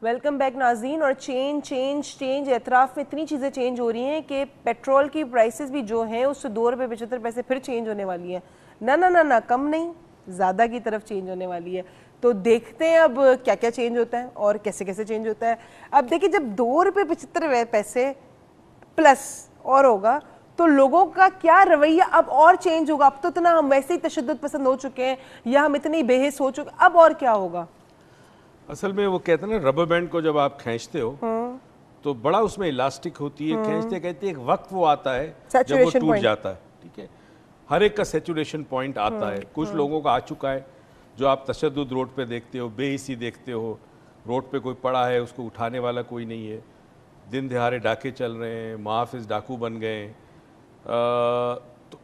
Welcome back ناظرین. اور change اطراف میں اتنی چیزیں چینج ہو رہی ہیں کہ پیٹرول کی پرائسز بھی جو ہیں اس سے 2 روپے 75 پیسے پھر چینج ہونے والی ہیں. نہ کم نہیں، زیادہ کی طرف چینج ہونے والی ہے. تو دیکھتے ہیں اب کیا کیا چینج ہوتا ہے اور کیسے کیسے چینج ہوتا ہے. اب دیکھیں جب 2 روپے 75 پیسے پلس اور ہوگا تو لوگوں کا کیا رویہ اب اور چینج ہوگا. اب تو اتنا ہم ویسے ہی تشدد پسند ہو چکے ہیں یا ہم اتنے بے حس ہو چکے، اب اور کیا ہوگا. اصل میں وہ کہتے ہیں نا ربر بینڈ کو جب آپ کھینچتے ہو تو بڑا اس میں الاسٹک ہوتی ہے، کھینچتے کہتے ایک وقت وہ آتا ہے جب وہ ٹوٹ جاتا ہے. ٹھیک ہے، ہر ایک کا سیچوریشن پوائنٹ آتا ہے. کچھ لوگوں کا آ چکا ہے جو آپ تشدد روڈ پہ دیکھتے ہو، بے حسی دیکھتے ہو، روڈ پہ کوئی پڑا ہے اس کو اٹھانے والا کوئی نہیں ہے، دن دہاڑے ڈاکے چل رہے ہیں، محافظ ڈاکو بن گئے. تو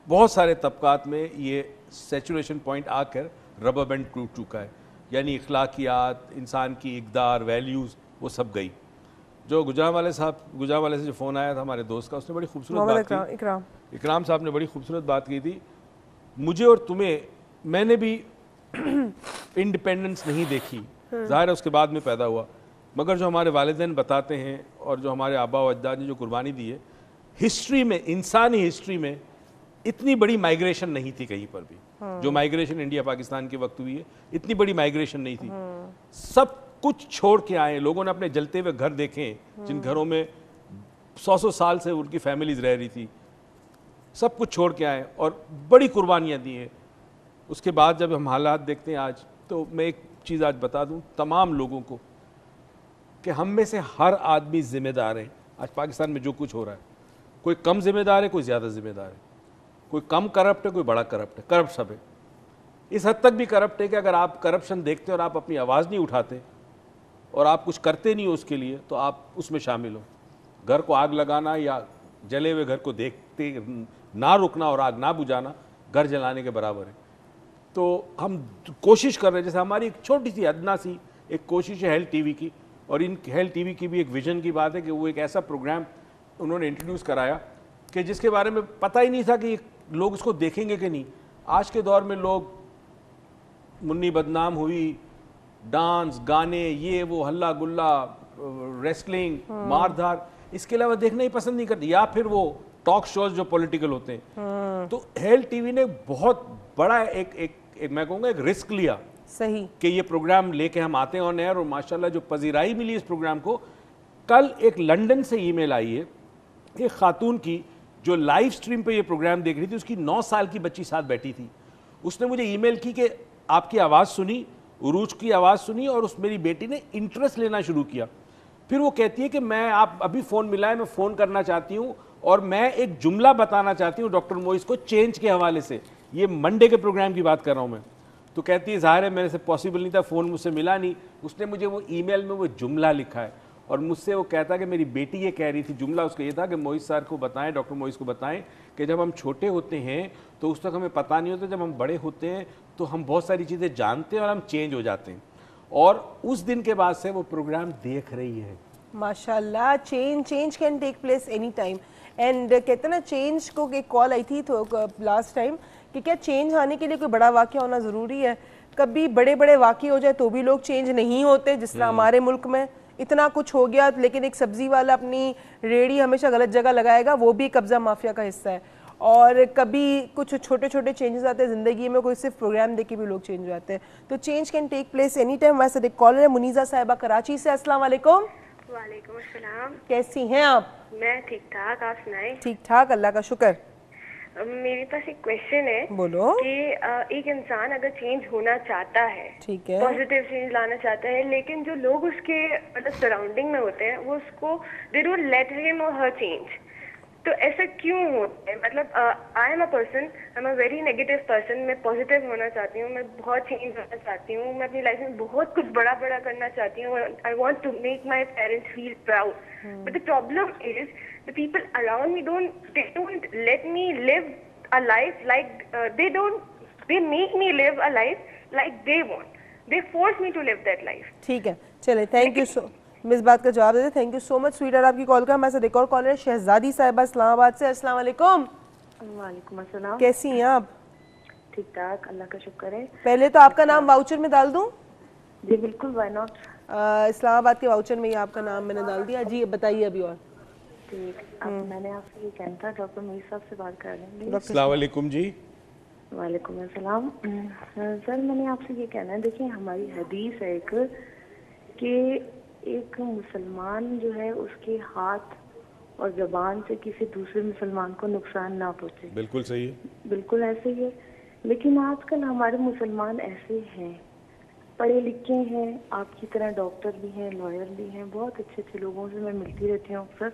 بہت سارے طبقات میں یہ سیچوریشن پوائنٹ آ کر ربر بینڈ ٹوٹ چکا ہے. یعنی اخلاقیات، انسان کی اقدار، ویلیوز وہ سب گئی. جو گجرانوالے سے جو فون آیا تھا ہمارے دوست کا، اس نے بڑی خوبصورت بات کی. اکرام صاحب نے بڑی خوبصورت بات کی تھی. مجھے اور تمہیں، میں نے بھی انڈیپینڈنس نہیں دیکھی، ظاہر ہے اس کے بعد میں پیدا ہوا، مگر جو ہمارے والدین بتاتے ہیں اور جو ہمارے آبا و اجداد نے جو قربانی دی ہے، ہسٹری میں، انسانی ہسٹری میں اتنی بڑی مائیگریشن نہیں تھی کہیں پر بھی. جو مائیگریشن انڈیا پاکستان کے وقت ہوئی ہے اتنی بڑی مائیگریشن نہیں تھی. سب کچھ چھوڑ کے آئے لوگوں نے، اپنے جلتے ہوئے گھر دیکھے جن گھروں میں 100 سال سے ان کی فیملیز رہ رہی تھی، سب کچھ چھوڑ کے آئے اور بڑی قربانیاں دی ہیں. اس کے بعد جب ہم حالات دیکھتے ہیں آج، تو میں ایک چیز آج بتا دوں تمام لوگوں کو کہ ہم میں سے ہر آدمی ذمہ دار ہے. آج پاکستان میں جو کچھ ہو رہا ہے، کوئی کم ذمہ دار ہے، کوئی زیادہ ذمہ دار ہے، کوئی کم کرپٹ ہے، کوئی بڑا کرپٹ ہے. کرپٹ سب ہے. اس حد تک بھی کرپٹ ہے کہ اگر آپ کرپشن دیکھتے اور آپ اپنی آواز نہیں اٹھاتے اور آپ کچھ کرتے نہیں ہو اس کے لیے، تو آپ اس میں شامل ہو. گھر کو آگ لگانا یا جلے ہوئے گھر کو دیکھتے نہ رکنا اور آگ نہ بجھانا گھر جلانے کے برابر ہے. تو ہم کوشش کر رہے ہیں، جیسے ہماری ایک چھوٹی سی ادنا سی ایک کوشش ہے ہیلتھ ٹی وی کی، اور ان ہیلتھ ٹی وی کی بھی ایک ویژن کی بات ہے کہ وہ ایک ایسا پروگرام انہوں نے انٹروڈیوس کرایا کہ جس کے بارے میں پتہ ہی نہیں تھا کہ لوگ اس کو دیکھیں گے کہ نہیں. آج کے دور میں لوگ منی بدنام ہوئی، ڈانس، گانے، یہ وہ ہلا گلا، ریسلنگ، مار دھار، اس کے علاوہ دیکھنا ہی پسند نہیں کرتے، یا پھر وہ ٹاک شوز جو پولیٹیکل ہوتے ہیں. تو ہیلتھ ٹی وی نے بہت بڑا ایک میں کہوں گا ایک رسک لیا صحیح کہ یہ پروگرام لے کے ہم آتے ہیں آن ایئر. اور ماشاءاللہ جو پذیرائی ملی اس پروگرام کو. کل ایک لنڈن سے ای میل آئی ہے ایک خاتون کی جو لائیو سٹریم پہ یہ پروگرام دیکھ رہی تھی. اس کی 9 سال کی بچی ساتھ بیٹھی تھی. اس نے مجھے ای میل کی کہ آپ کی آواز سنی، عروج کی آواز سنی، اور اس میری بیٹی نے انٹرسٹ لینا شروع کیا. پھر وہ کہتی ہے کہ میں، آپ ابھی فون ملا ہے، میں فون کرنا چاہتی ہوں اور میں ایک جملہ بتانا چاہتی ہوں ڈاکٹر موئز کو چینج کے حوالے سے. یہ منڈے کے پروگرام کی بات کر رہا ہوں میں. تو کہتی ہے ظاہر ہے میرے سے پاسبل نہیں تھا، فون مجھ سے ملا نہیں. اس نے مجھے وہ ای میل میں وہ جملہ لکھا ہے اور مجھ سے وہ کہتا کہ میری بیٹی یہ کہہ رہی تھی. جملہ اس کا یہ تھا کہ موئز سر کو بتائیں، ڈاکٹر موئز کو بتائیں کہ جب ہم چھوٹے ہوتے ہیں تو اس وقت ہمیں پتہ نہیں ہوتا، جب ہم بڑے ہوتے ہیں تو ہم بہت ساری چیزیں جانتے ہیں اور ہم چینج ہو جاتے ہیں. اور اس دن کے بعد سے وہ پروگرام دیکھ رہی ہے. ماشاءاللہ. Change can take place any time. And کہتے ہیں نا، چینج کو ایک کال آئی تھی لاسٹ ٹائم کہ کیا چینج آنے کے لیے کوئی بڑا واقعہ ہونا ضروری ہے. کبھی بڑے واقعے ہو جائے تو بھی لوگ چینج نہیں ہوتے. جس طرح ہمارے ملک میں اتنا کچھ ہو گیا لیکن ایک سبزی والا اپنی ریڑھی ہمیشہ غلط جگہ لگائے گا، وہ بھی قبضہ مافیا کا حصہ ہے. اور کبھی کچھ چھوٹے چینجز آتے ہیں زندگی میں، کوئی صرف پروگرام دیکھ کے بھی لوگ چینج ہو جاتے ہیں. تو change can take place any time. ویسے ایک کالر ہے منیزہ صاحبہ کراچی سے. السلام علیکم. وعلیکم السلام. کیسی ہیں آپ؟ میں ٹھیک ٹھاک، آپ سنائیں؟ ٹھیک ٹھاک، اللہ کا شکر. میرے پاس ایک کویشچن ہے. بولو. کہ ایک انسان اگر چینج ہونا چاہتا ہے، ٹھیک ہے، پازیٹیو چینج لانا چاہتا ہے، لیکن جو لوگ اس کے مطلب سراؤنڈنگ میں ہوتے ہیں وہ اس کو دے ڈونٹ لیٹ ہم اور ہر چینج. تو ایسا کیوں ہوتا ہے؟ مطلب I am a person, I am a very negative person. میں پازیٹیو ہونا چاہتی ہوں، میں بہت چینج ہونا چاہتی ہوں، میں اپنی لائف میں بہت کچھ بڑا کرنا چاہتی ہوں. I want to make my parents feel proud. But the problem is the people around me don't let me live a life like they make me live a life like they want. They force me to live that life. ٹھیک ہے، چلے thank you سو. میں اس بات کا جواب دیتے. Thank you so much sweet آپ کی کال کا. ہمارے ساتھ ایک اور کالر ہے شہزادی صاحبہ اسلام آباد سے. السلام علیکم. وعلیکم السلام. کیسی ہیں آپ؟ ٹھیک ٹھاک، اللہ کا شکر ہے. پہلے تو آپ کا نام واؤچر میں ڈال دوں؟ جی بالکل، وائی ناٹ. اسلام آباد کے واؤچر میں ہی آپ کا نام میں نے ڈال دیا جی. بتائیے ابھی اور ٹھیک. اب میں نے آپ سے یہ کہنا تھا, ڈاکٹر میر صاحب سے بات کر رہے ہیں. السلام علیکم جی. وعلیکم السلام. سر میں نے آپ سے یہ کہنا ہے, دیکھیں ہماری حدیث ہے ایک کہ ایک مسلمان جو ہے اس کے ہاتھ اور زبان سے کسی دوسرے مسلمان کو نقصان نہ پہنچے. بالکل صحیح ہے. بالکل ایسے ہی ہے. لیکن آج کل ہمارے مسلمان ایسے ہیں, پڑھے لکھے ہیں, آپ کی طرح ڈاکٹر بھی ہیں, لائر بھی ہیں, بہت اچھے اچھے لوگوں سے میں ملتی رہتی ہوں اکثر.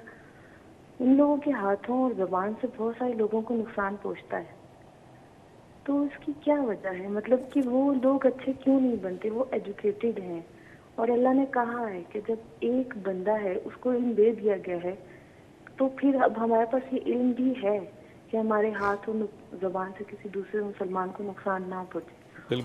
ان لوگوں کے ہاتھوں اور زبان سے بہت سارے لوگوں کو نقصان پہنچتا ہے. تو اس کی کیا وجہ ہے, مطلب کہ وہ لوگ اچھے کیوں نہیں بنتے؟ وہ ایجوکیٹڈ ہیں, اور اللہ نے کہا ہے کہ جب ایک بندہ ہے اس کو علم دے دیا گیا ہے تو پھر اب ہمارے پاس یہ علم بھی ہے کہ ہمارے ہاتھ اور زبان سے کسی دوسرے مسلمان کو نقصان نہ پہنچے.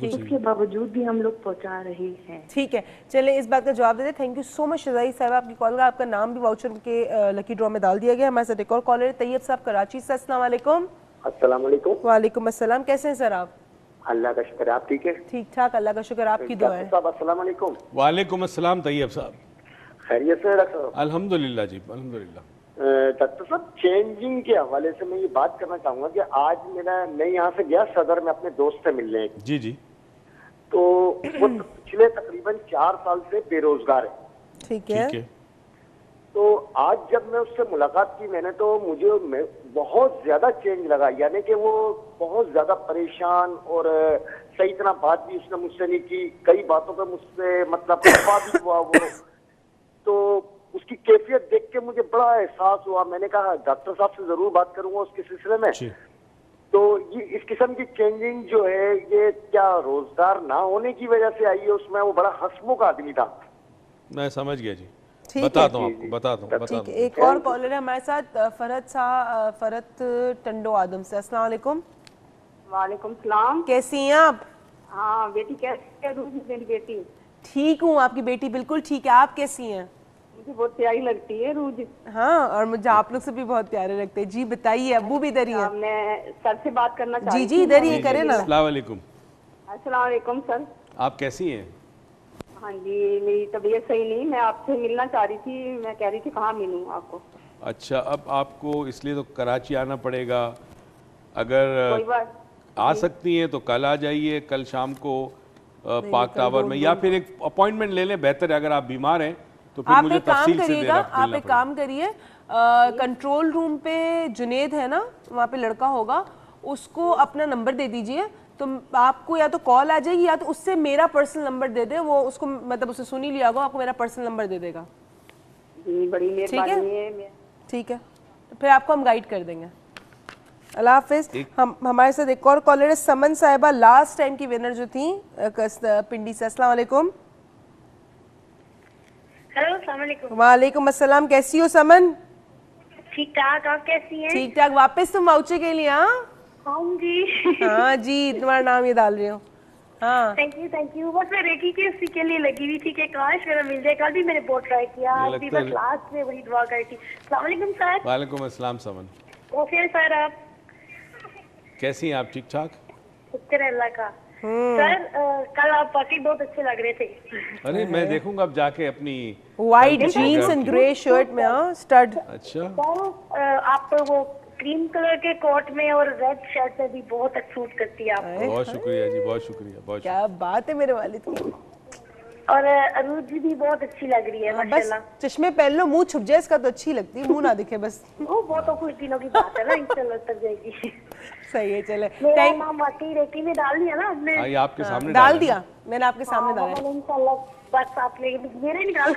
اس کے باوجود بھی ہم لوگ پہنچا رہے ہیں. ٹھیک ہے, چلیں اس بات کا جواب دے دیں. تھینک یو سو مچ شہزادی صاحب آپ کی کال کا. آپ کا نام بھی واؤچر کے لکی ڈرا میں ڈال دیا گیا. ہمارے ساتھ ایک اور کالر طیب صاحب کراچی سے. السلام علیکم. السلام علیکم. وعلیکم السلام. کیسے ہیں سر آپ؟ اللہ کا شکر ہے, آپ ٹھیک ہے؟ ٹھیک ٹھاک اللہ کا شکر, آپ کی دعا ہے. صاحب السلام علیکم. وعلیکم السلام طیب صاحب. خیریت سے ڈاکٹر صاحب؟ الحمدللہ جی الحمدللہ. ڈاکٹر صاحب چینجنگ کے حوالے سے میں یہ بات کرنا چاہوں گا کہ آج میں یہاں سے گیا صدر میں اپنے دوست سے ملنے. جی جی. تو وہ پچھلے تقریباً 4 سال سے بے روزگار ہے. ٹھیک ہے. تو آج جب میں اس سے ملاقات کی میں نے, تو مجھے بہت زیادہ چینج لگا. یعنی کہ وہ بہت زیادہ پریشان, اور صحیح طرح بات بھی اس نے مجھ سے نہیں کی. کئی باتوں پہ مجھ سے مطلب خفا بھی ہوا وہ. تو اس کی کیفیت دیکھ کے مجھے بڑا احساس ہوا. میں نے کہا ڈاکٹر صاحب سے ضرور بات کروں گا اس کے سلسلے میں. تو یہ اس قسم کی چینجنگ جو ہے یہ کیا روزگار نہ ہونے کی وجہ سے آئی ہے؟ اس میں وہ بڑا ہسمکھ آدمی تھا. میں سمجھ گیا جی, بتاتا ہوں آپ کو. ٹھیک ہے, ایک اور کالر ہے ہمارے ساتھ فرحت ٹنڈو آدم سے. السلام علیکم. وعلیکم السلام. کیسی ہیں آپ؟ ہاں بیٹی کیسی ہے؟ میری بیٹی ٹھیک ہوں. آپ کی بیٹی بالکل ٹھیک ہے. آپ کیسی ہیں؟ مجھے بہت پیاری لگتی ہے روز. ہاں, اور مجھے آپ لوگ سے بھی بہت پیارے لگتے ہیں. جی بتائیے, ابو بھی ادھر ہی ہیں. میں سر سے بات کرنا چاہتی ہوں. جی ادھر ہی کریں نا. السلام علیکم. السلام علیکم سر. آپ کیسی ہیں؟ ہاں جی, میری طبیعت صحیح نہیں, میں آپ سے ملنا چاہ رہی تھی. میں کہہ رہی تھی کہاں ملوں آپ کو. اچھا, اب آپ کو اس لیے تو کراچی آنا پڑے گا. اگر آ سکتی ہیں تو کل آ جائیے, کل شام کو پاک ٹاور میں, یا پھر ایک اپوائنٹمنٹ لے لیں. بہتر ہے اگر آپ بیمار ہیں تو پھر مجھے تفصیل سے دینا. آپ ایک کام کریے, کنٹرول روم پہ جنید ہے نا, وہاں پہ لڑکا ہوگا, اس کو اپنا نمبر دے دیجئے. تو آپ کو یا تو کال آ جائے گی, یا تو اس سے میرا پرسنل نمبر دے دے. وہ اس کو مطلب اسے سن ہی لیا ہوگا, آپ کو میرا پرسنل نمبر دے دے گا. بڑی مہربانی ہے. ٹھیک ہے, پھر آپ کو ہم گائیڈ کر دیں گے. اللہ حافظ. ہمارے ساتھ ایک اور کالر ہے سمن صاحبہ, لاسٹ ٹائم کی ونر جو تھیں پنڈی سے. السلام علیکم. ہیلو السلام علیکم. وعلیکم السلام. کیسی ہو سمن؟ ٹھیک ٹھاک, آپ کیسی ہیں؟ ٹھیک ٹھاک. واپس تم واؤچر کے لیے؟ ہاں جی. ہاں جی, تمہارا نام یہ ڈال رہی ہوں. ہاں تھینک یو. بس میں ریکی کے اسی کے لیے لگی ہوئی تھی کہ کاش میرا مل جائے. کل بھی میں نے بہت ٹرائی کیا, آج بھی بس لاسٹ میں وہی دعا کری تھی. السلام علیکم سر. وعلیکم السلام سمن. کیسے ہیں سر آپ؟ کیسی ہیں آپ؟ ٹھیک ٹھاک. شکر ہے اللہ کا. سر کل آپ واقعی بہت اچھے لگ رہے تھے. ارے میں دیکھوں گا اب جا کے اپنی white jeans and grey shirt میں. اسٹڈ. اچھا سر آپ وہ کریم کلر کے کوٹ میں اور ریڈ شرٹ میں بھی بہت اچھا سوٹ کرتی ہے آپ کو. بہت شکریہ جی, بہت شکریہ. بہت کیا بات ہے میرے والد کی. اور عروج جی بھی بہت اچھی لگ رہی ہے بس چشمے پہن لو, منہ چھپ جائے اس کا تو اچھی لگتی ہے, منہ نہ دکھے بس. وہ بہت خوش دنوں کی بات ہے نا, انشاءاللہ تک جائے گی. صحیح ہے. چلے میرا نام واقعی ریکی میں ڈال دیا نا آپ نے. آپ کے سامنے ڈال دیا میں نے, آپ کے سامنے ڈالا. انشاءاللہ بس آپ نے میرا ہی نکال.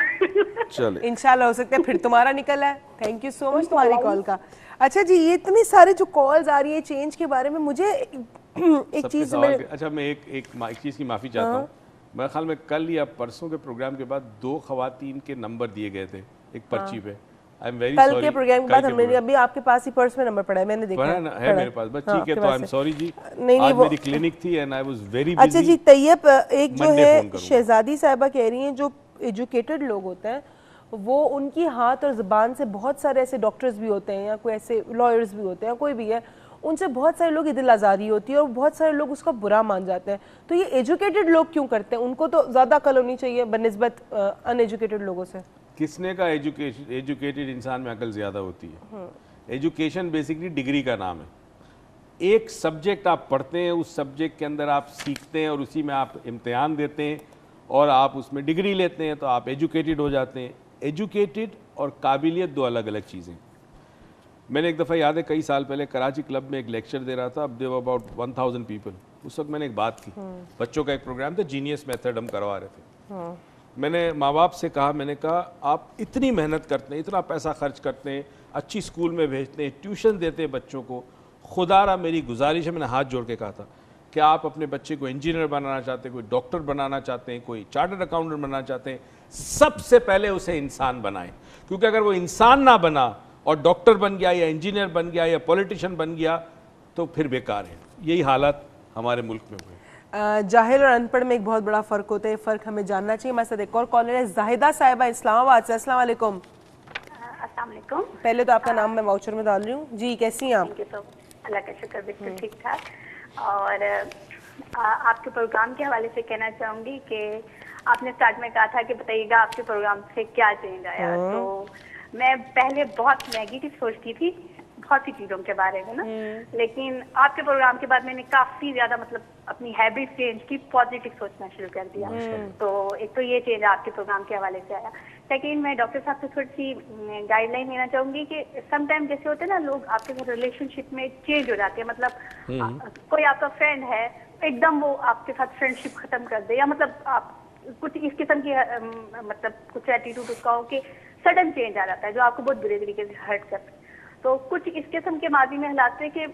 چلے انشاءاللہ ہو سکتا ہے پھر تمہارا نکل ہے. تھینک یو سو مچ تمہاری کال کا. اچھا جی, یہ اتنی سارے جو کالز آ رہی ہیں چینج کے بارے میں, مجھے ایک چیز میں اچھا میں ایک چیز کی معافی چاہتا ہوں. میرے خیال میں کل یا پرسوں کے پروگرام کے بعد 2 خواتین کے نمبر دیے گئے تھے ایک پرچی پہ. کل کے پروگرام کے بعد ہم نے ابھی آپ کے پاس ہی پرس میں نمبر پڑا ہے, میں نے دیکھا ہے میرے پاس. بس ٹھیک ہے, تو آئی ایم سوری جی, آج میری کلینک تھی and I was very busy. اچھا جی طیب, ایک جو ہے شہزادی صاحبہ کہہ رہی ہیں جو ایجوکیٹڈ لوگ ہوتے ہیں وہ ان کی ہاتھ اور زبان سے, بہت سارے ایسے ڈاکٹرز بھی ہوتے ہیں یا کوئی ایسے لائرز بھی ہوتے ہیں, کوئی بھی ہے, ان سے بہت سارے لوگ دل آزاری ہوتی ہے اور بہت سارے لوگ اس کا برا مان جاتے ہیں. تو یہ ایجوکیٹڈ لوگ کیوں کرتے ہیں؟ ان کو تو زیادہ عقل ہونی چاہیے بنسبت ان ایجوکیٹڈ لوگوں سے. کس نے کا ایجوکیٹڈ انسان میں عقل زیادہ ہوتی ہے؟ ایجوکیشن بیسکلی ڈگری کا نام ہے. ایک سبجیکٹ آپ پڑھتے ہیں, اس سبجیکٹ کے اندر آپ سیکھتے ہیں اور اسی میں آپ امتحان دیتے ہیں اور آپ اس میں ڈگری لیتے ہیں تو آپ ایجوکیٹڈ ہو جاتے ہیں. ایجوکیٹڈ اور قابلیت دو الگ الگ چیزیں. میں نے ایک دفعہ یاد ہے کئی سال پہلے کراچی کلب میں ایک لیکچر دے رہا تھا. اب دے اباؤٹ 1000 پیپل. اس وقت میں نے ایک بات کی, بچوں کا ایک پروگرام تھا, جینیس میتھڈ ہم کروا رہے تھے. میں نے ماں باپ سے کہا, میں نے کہا آپ اتنی محنت کرتے ہیں, اتنا پیسہ خرچ کرتے ہیں, اچھی اسکول میں بھیجتے ہیں, ٹیوشن دیتے ہیں بچوں کو, خدا را میری گزارش ہے, میں نے ہاتھ جوڑ کے کہا تھا کہ آپ اپنے بچے کو انجینئر بنانا چاہتے ہیں, کوئی ڈاکٹر بنانا چاہتے ہیں, کوئی چارٹرڈ اکاؤنٹنٹ بنانا چاہتے ہیں, سب سے پہلے اسے انسان بنائیں. کیونکہ اگر وہ انسان نہ بنا اور ڈاکٹر بن گیا یا انجینئر بن گیا یا پولیٹیشین بن گیا تو پھر بیکار ہے. یہی حالات ہمارے ملک میں ہوئے. جاہل اور ان پڑھ میں ایک بہت بڑا فرق ہوتا ہے, فرق ہمیں جاننا چاہیے. ہمارے ساتھ ایک اور کالر ہے زاہدہ صاحبہ اسلام آباد سے. السلام علیکم. السلام علیکم. پہلے تو آپ کا نام میں واؤچر میں ڈال رہی ہوں. جی کیسی ہیں آپ؟ اللہ کا شکر, بالکل ٹھیک ٹھاک. اور آپ کے پروگرام کے حوالے سے کہنا چاہوں گی کہ آپ نے اسٹارٹ میں کہا تھا کہ بتائیے گا آپ کے پروگرام سے کیا چینج آیا. تو میں پہلے بہت نیگیٹو سوچتی تھی بہت سی چیزوں کے بارے میں نا, لیکن آپ کے پروگرام کے بعد میں نے کافی زیادہ مطلب اپنی ہیبٹ چینج کی, پازیٹیو سوچنا شروع کر دیا. تو ایک تو یہ چینج آپ کے پروگرام کے حوالے سے آیا. سیکنڈ, میں ڈاکٹر صاحب سے تھوڑی سی گائیڈ لائن لینا چاہوں گی کہ سم ٹائم جیسے ہوتے ہیں نا لوگ آپ کے ریلیشن شپ میں چینج ہو جاتے ہیں. مطلب کوئی آپ کا فرینڈ ہے, ایک دم وہ آپ کے ساتھ فرینڈ شپ ختم کر دے, یا مطلب آپ کچھ اس قسم کی مطلب کچھ ایٹیٹیوڈ اس کا ہو کہ سڈن چینج آ جاتا ہے جو آپ کو بہت برے طریقے سے ہرٹ کرتا ہے. تو کچھ اس قسم کے ماضی میں حالات تھے کہ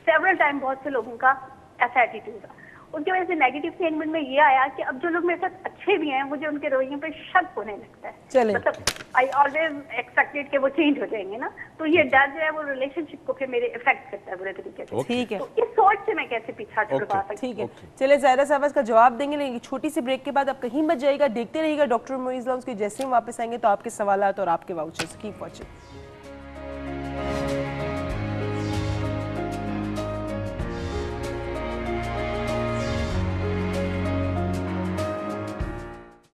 سیورل ٹائم بہت سے لوگوں کا ایسا ایٹیٹیوڈ تھا. ان کی وجہ سے نیگیٹو سینٹمنٹ میں یہ آیا کہ اب جو لوگ میرے ساتھ اچھے بھی ہیں مجھے ان کے رویوں پہ شک ہونے لگتا ہے. مطلب آئی آلویز ایکسپیکٹڈ کہ وہ چینج ہو جائیں گے نا, تو یہ ڈر جو ہے وہ ریلیشن شپ کو پھر میرے افیکٹ کرتا ہے برے طریقے سے. ٹھیک ہے, تو اس سوچ سے میں کیسے پیچھا چھڑوا سکتی ہوں. ٹھیک ہے, چلے زاہدہ صاحب اس کا جواب دیں گے, لیکن چھوٹی سی بریک کے بعد آپ کہیں مت جائے گا, دیکھتے رہیے گا ڈاکٹر معیز لاؤنج کے. جیسے ہم واپس آئیں گے تو آپ کے سوالات اور آپ کے واؤچرز. Keep watching.